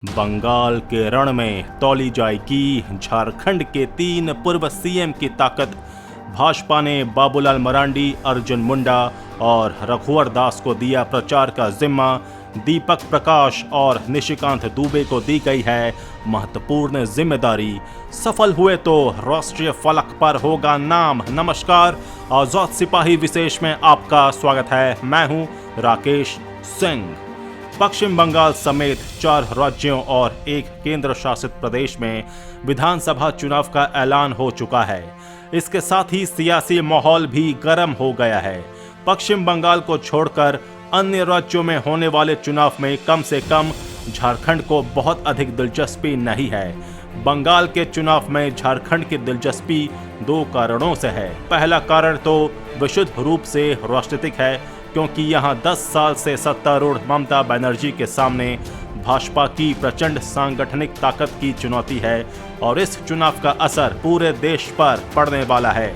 बंगाल के रण में तौली जाएगी झारखंड के 3 पूर्व सीएम की ताकत। भाजपा ने बाबूलाल मरांडी, अर्जुन मुंडा और रघुवर दास को दिया प्रचार का जिम्मा। दीपक प्रकाश और निशिकांत दुबे को दी गई है महत्वपूर्ण जिम्मेदारी। सफल हुए तो राष्ट्रीय फलक पर होगा नाम। नमस्कार, आजाद सिपाही विशेष में आपका स्वागत है। मैं हूं राकेश सिंह। पश्चिम बंगाल समेत 4 राज्यों और 1 केंद्र शासित प्रदेश में विधानसभा चुनाव का ऐलान हो चुका है। इसके साथ ही सियासी माहौल भी गर्म हो गया है। पश्चिम बंगाल को छोड़कर अन्य राज्यों में होने वाले चुनाव में कम से कम झारखंड को बहुत अधिक दिलचस्पी नहीं है। बंगाल के चुनाव में झारखंड की दिलचस्पी 2 कारणों से है। पहला कारण तो विशुद्ध रूप से राजनीतिक है, क्योंकि यहां 10 साल से सत्तारूढ़ ममता बनर्जी के सामने भाजपा की प्रचंड सांगठनिक ताकत की चुनौती है और इस चुनाव का असर पूरे देश पर पड़ने वाला है।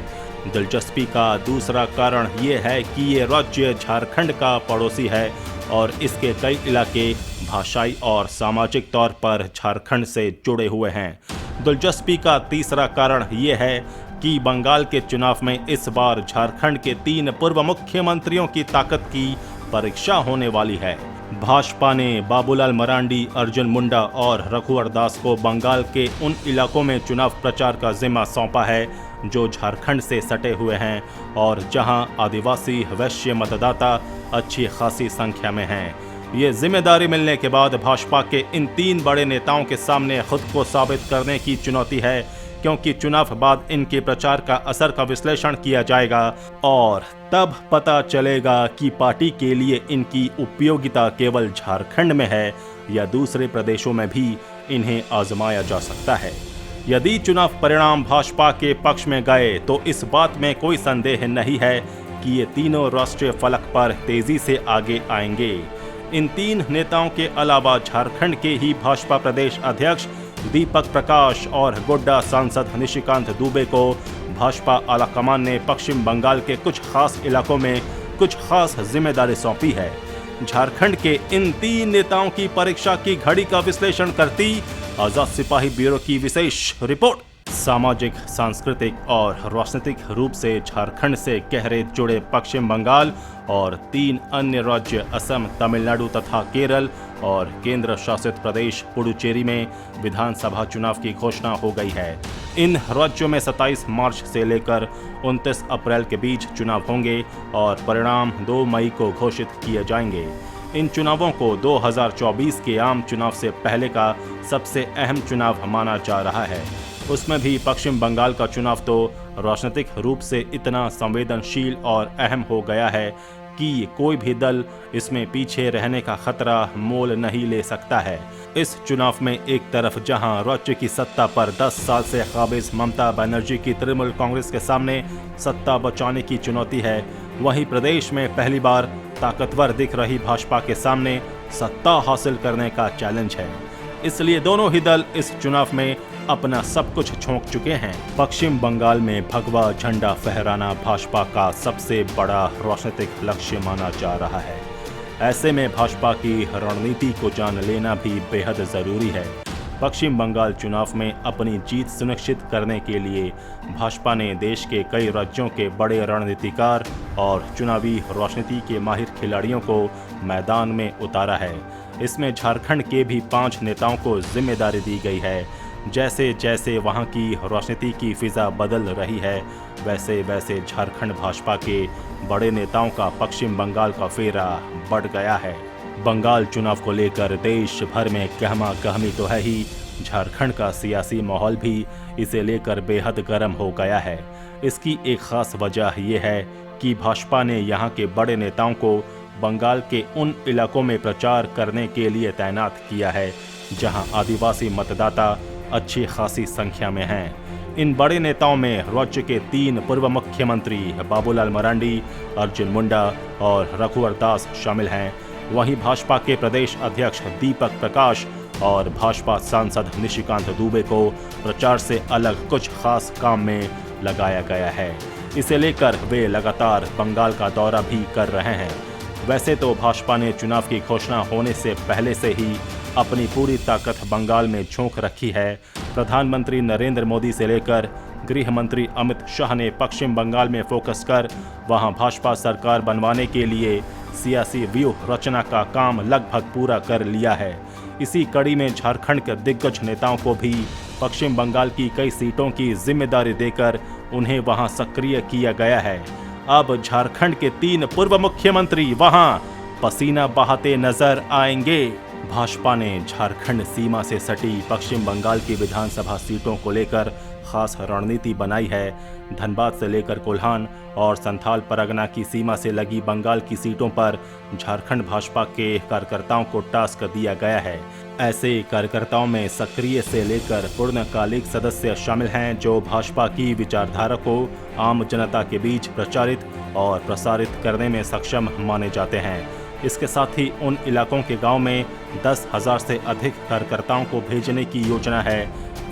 दिलचस्पी का दूसरा कारण ये है कि ये राज्य झारखंड का पड़ोसी है और इसके कई इलाके भाषाई और सामाजिक तौर पर झारखंड से जुड़े हुए हैं। दिलचस्पी का तीसरा कारण ये है कि बंगाल के चुनाव में इस बार झारखंड के 3 पूर्व मुख्यमंत्रियों की ताकत की परीक्षा होने वाली है। भाजपा ने बाबूलाल मरांडी, अर्जुन मुंडा और रघुवर दास को बंगाल के उन इलाकों में चुनाव प्रचार का जिम्मा सौंपा है जो झारखंड से सटे हुए हैं और जहां आदिवासी वैश्य मतदाता अच्छी खासी संख्या में हैं। ये जिम्मेदारी मिलने के बाद भाजपा के इन 3 बड़े नेताओं के सामने खुद को साबित करने की चुनौती है, क्योंकि चुनाव बाद इनके प्रचार का असर का विश्लेषण किया जाएगा और तब पता चलेगा कि पार्टी के लिए इनकी उपयोगिता केवल झारखंड में है या दूसरे प्रदेशों में भी इन्हें आजमाया जा सकता है। यदि चुनाव परिणाम भाजपा के पक्ष में गए तो इस बात में कोई संदेह नहीं है कि ये तीनों राष्ट्रीय फलक पर तेजी से आगे आएंगे। इन 3 नेताओं के अलावा झारखंड के ही भाजपा प्रदेश अध्यक्ष दीपक प्रकाश और गोड्डा सांसद निशिकांत दुबे को भाजपा आलाकमान ने पश्चिम बंगाल के कुछ खास इलाकों में कुछ खास जिम्मेदारी सौंपी है। झारखंड के इन 3 नेताओं की परीक्षा की घड़ी का विश्लेषण करती आजाद सिपाही ब्यूरो की विशेष रिपोर्ट। सामाजिक, सांस्कृतिक और राजनीतिक रूप से झारखंड से गहरे जुड़े पश्चिम बंगाल और 3 अन्य राज्य असम, तमिलनाडु तथा केरल और केंद्र शासित प्रदेश पुडुचेरी में विधानसभा चुनाव की घोषणा हो गई है। इन राज्यों में 27 मार्च से लेकर 29 अप्रैल के बीच चुनाव होंगे और परिणाम 2 मई को घोषित किए जाएंगे। इन चुनावों को 2024 के आम चुनाव से पहले का सबसे अहम चुनाव माना जा रहा है। उसमें भी पश्चिम बंगाल का चुनाव तो राजनीतिक रूप से इतना संवेदनशील और अहम हो गया है कि कोई भी दल इसमें पीछे रहने का खतरा मोल नहीं ले सकता है। इस चुनाव में एक तरफ जहां राज्य की सत्ता पर 10 साल से काबिज ममता बनर्जी की तृणमूल कांग्रेस के सामने सत्ता बचाने की चुनौती है, वहीं प्रदेश में पहली बार ताकतवर दिख रही भाजपा के सामने सत्ता हासिल करने का चैलेंज है। इसलिए दोनों ही दल इस चुनाव में अपना सब कुछ झोंक चुके हैं। पश्चिम बंगाल में भगवा झंडा फहराना भाजपा का सबसे बड़ा राजनीतिक लक्ष्य माना जा रहा है। ऐसे में भाजपा की रणनीति को जान लेना भी बेहद जरूरी है। पश्चिम बंगाल चुनाव में अपनी जीत सुनिश्चित करने के लिए भाजपा ने देश के कई राज्यों के बड़े रणनीतिकार और चुनावी राजनीति के माहिर खिलाड़ियों को मैदान में उतारा है। इसमें झारखंड के भी 5 नेताओं को जिम्मेदारी दी गई है। जैसे जैसे वहां की राजनीति की फिजा बदल रही है, वैसे वैसे झारखंड भाजपा के बड़े नेताओं का पश्चिम बंगाल का फेरा बढ़ गया है। बंगाल चुनाव को लेकर देश भर में कहमा कहमी तो है ही, झारखंड का सियासी माहौल भी इसे लेकर बेहद गर्म हो गया है। इसकी एक खास वजह यह है कि भाजपा ने यहाँ के बड़े नेताओं को बंगाल के उन इलाकों में प्रचार करने के लिए तैनात किया है जहां आदिवासी मतदाता अच्छी खासी संख्या में हैं। इन बड़े नेताओं में राज्य के 3 पूर्व मुख्यमंत्री बाबूलाल मरांडी, अर्जुन मुंडा और रघुवर दास शामिल हैं। वहीं भाजपा के प्रदेश अध्यक्ष दीपक प्रकाश और भाजपा सांसद निशिकांत दुबे को प्रचार से अलग कुछ खास काम में लगाया गया है। इसे लेकर वे लगातार बंगाल का दौरा भी कर रहे हैं। वैसे तो भाजपा ने चुनाव की घोषणा होने से पहले से ही अपनी पूरी ताकत बंगाल में झोंक रखी है। प्रधानमंत्री नरेंद्र मोदी से लेकर गृह मंत्री अमित शाह ने पश्चिम बंगाल में फोकस कर वहां भाजपा सरकार बनवाने के लिए सियासी व्यूह रचना का काम लगभग पूरा कर लिया है। इसी कड़ी में झारखंड के दिग्गज नेताओं को भी पश्चिम बंगाल की कई सीटों की जिम्मेदारी देकर उन्हें वहां सक्रिय किया गया है। अब झारखंड के 3 पूर्व मुख्यमंत्री वहां पसीना बहाते नजर आएंगे। भाजपा ने झारखंड सीमा से सटी पश्चिम बंगाल की विधानसभा सीटों को लेकर खास रणनीति बनाई है। धनबाद से लेकर कोल्हान और संथाल परगना की सीमा से लगी बंगाल की सीटों पर झारखंड भाजपा के कार्यकर्ताओं को टास्क दिया गया है। ऐसे कार्यकर्ताओं में सक्रिय से लेकर पूर्णकालिक सदस्य शामिल हैं जो भाजपा की विचारधारा को आम जनता के बीच प्रचारित और प्रसारित करने में सक्षम माने जाते हैं। इसके साथ ही उन इलाकों के गांव में 10,000 से अधिक कार्यकर्ताओं को भेजने की योजना है।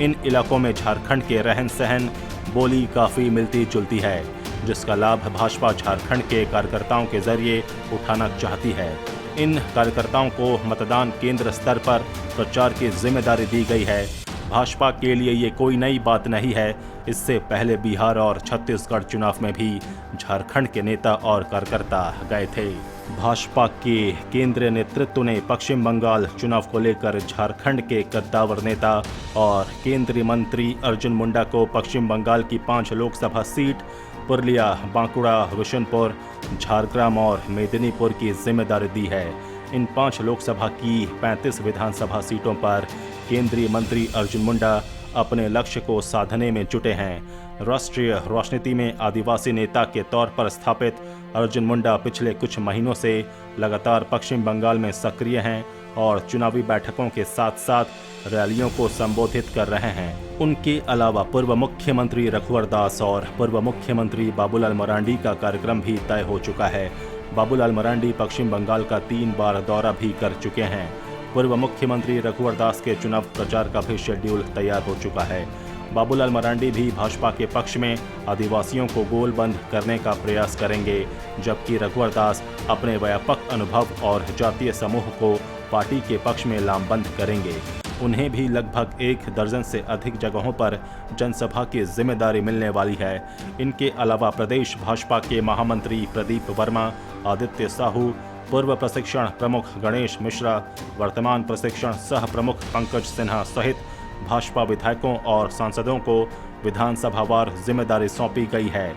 इन इलाकों में झारखंड के रहन सहन बोली काफ़ी मिलती जुलती है, जिसका लाभ भाजपा झारखंड के कार्यकर्ताओं के जरिए उठाना चाहती है। इन कार्यकर्ताओं को मतदान केंद्र स्तर पर प्रचार की जिम्मेदारी दी गई है। भाजपा के लिए ये कोई नई बात नहीं है। इससे पहले बिहार और छत्तीसगढ़ चुनाव में भी झारखंड के नेता और कार्यकर्ता गए थे। भाजपा के केंद्रीय नेतृत्व ने पश्चिम बंगाल चुनाव को लेकर झारखंड के कद्दावर नेता और केंद्रीय मंत्री अर्जुन मुंडा को पश्चिम बंगाल की 5 लोकसभा सीट पुरुलिया, बांकुड़ा, बिशुनपुर, झारग्राम और मेदिनीपुर की जिम्मेदारी दी है। इन 5 लोकसभा की 35 विधानसभा सीटों पर केंद्रीय मंत्री अर्जुन मुंडा अपने लक्ष्य को साधने में जुटे हैं। राष्ट्रीय राजनीति में आदिवासी नेता के तौर पर स्थापित अर्जुन मुंडा पिछले कुछ महीनों से लगातार पश्चिम बंगाल में सक्रिय हैं और चुनावी बैठकों के साथ साथ रैलियों को संबोधित कर रहे हैं। उनके अलावा पूर्व मुख्यमंत्री रघुवर दास और पूर्व मुख्यमंत्री बाबूलाल मरांडी का कार्यक्रम भी तय हो चुका है। बाबूलाल मरांडी पश्चिम बंगाल का 3 बार दौरा भी कर चुके हैं। पूर्व मुख्यमंत्री रघुवर दास के चुनाव प्रचार का भी शेड्यूल तैयार हो चुका है। बाबूलाल मरांडी भी भाजपा के पक्ष में आदिवासियों को गोलबंद करने का प्रयास करेंगे, जबकि रघुवर दास अपने व्यापक अनुभव और जातीय समूह को पार्टी के पक्ष में लामबंद करेंगे। उन्हें भी लगभग 1 दर्जन से अधिक जगहों पर जनसभा की जिम्मेदारी मिलने वाली है। इनके अलावा प्रदेश भाजपा के महामंत्री प्रदीप वर्मा, आदित्य साहू, पूर्व प्रशिक्षण प्रमुख गणेश मिश्रा, वर्तमान प्रशिक्षण सह प्रमुख पंकज सिन्हा सहित भाजपा विधायकों और सांसदों को विधानसभावार जिम्मेदारी सौंपी गई है।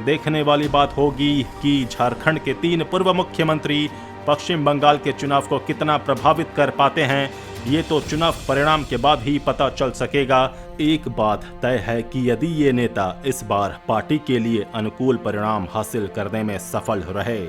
देखने वाली बात होगी कि झारखंड के 3 पूर्व मुख्यमंत्री पश्चिम बंगाल के चुनाव को कितना प्रभावित कर पाते हैं। ये तो चुनाव परिणाम के बाद ही पता चल सकेगा। एक बात तय है कि यदि ये नेता इस बार पार्टी के लिए अनुकूल परिणाम हासिल करने में सफल रहे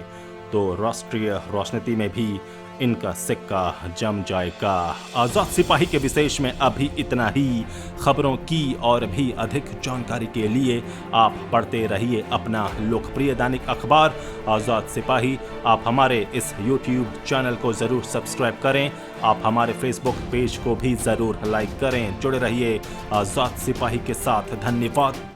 तो राष्ट्रीय राजनीति में भी इनका सिक्का जम जाएगा। आजाद सिपाही के विशेष में अभी इतना ही। खबरों की और भी अधिक जानकारी के लिए आप पढ़ते रहिए अपना लोकप्रिय दैनिक अखबार आजाद सिपाही। आप हमारे इस YouTube चैनल को जरूर सब्सक्राइब करें। आप हमारे Facebook पेज को भी जरूर लाइक करें। जुड़े रहिए आजाद सिपाही के साथ। धन्यवाद।